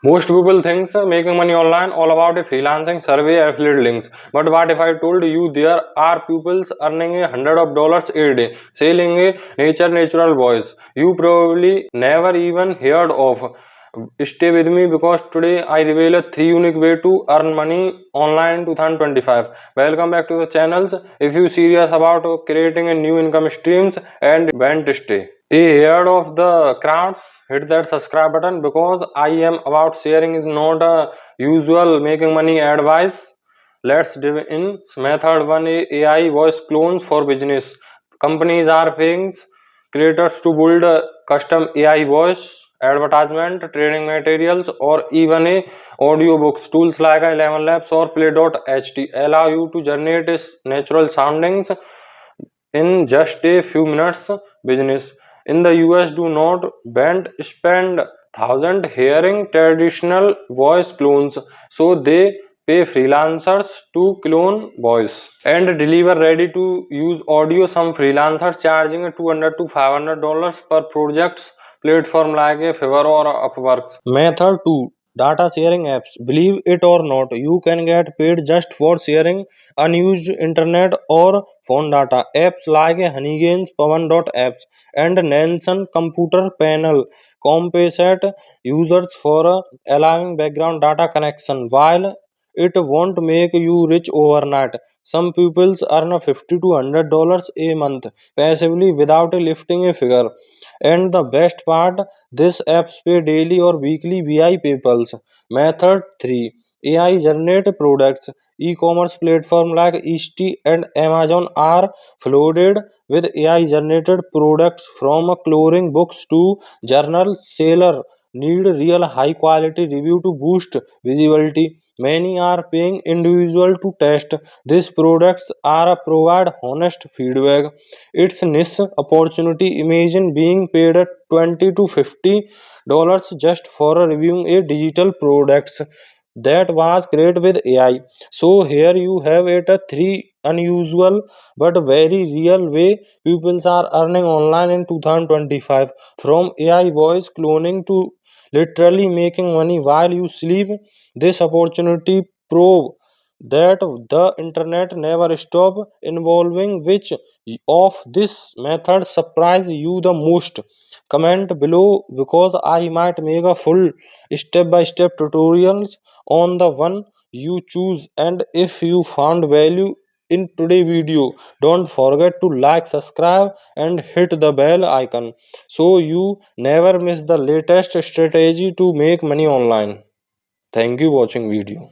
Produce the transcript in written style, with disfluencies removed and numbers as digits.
Most people think making money online all about a freelancing, survey, affiliate links. But what if I told you there are people earning $100 a day selling a natural voice you probably never even heard of? Stay with me because today I reveal a 3 unique way to earn money online in 2025. Welcome back to the channels. If you serious about creating a new income streams and went to stay. Ahead of the crowds, hit that subscribe button because I am about sharing is not a usual making money advice. Let's dive in. Method 1, AI voice clones for business. Companies are paying creators to build a custom AI voice advertisement, training materials, or even a audiobooks. Tools like Eleven Labs or Play.ht allow you to generate natural soundings in just a few minutes. Business in the US do not spend thousand hearing traditional voice clones, so they pay freelancers to clone voice and deliver ready to use audio. Some freelancers charging $200 to $500 per projects. Platform like a Fiverr or Upwork. Method 2, data sharing apps. Believe it or not, you can get paid just for sharing unused internet or phone data. Apps like Honeygains, Pawan.apps, and Nansen Computer Panel compensate users for allowing background data connection. While it won't make you rich overnight, some people earn $50 to $100 a month passively without lifting a finger. And the best part, this apps pay daily or weekly via PayPal's. Method 3, AI generate products. E-commerce platforms like Etsy and Amazon are flooded with AI generated products, from coloring books to journal. Seller need real high quality review to boost visibility. Many are paying individual to test these products or provide honest feedback. It's niche opportunity. Imagine being paid at $20 to $50 just for reviewing a digital products that was created with AI. So here you have it, a three unusual but very real way people are earning online in 2025, from AI voice cloning to literally making money while you sleep. This opportunity prove that the internet never stop involving. Which of this method surprise you the most? Comment below because I might make a full step-by-step tutorials on the one you choose. And if you found value in today's video, don't forget to like, subscribe, and hit the bell icon so you never miss the latest strategy to make money online. Thank you for watching video.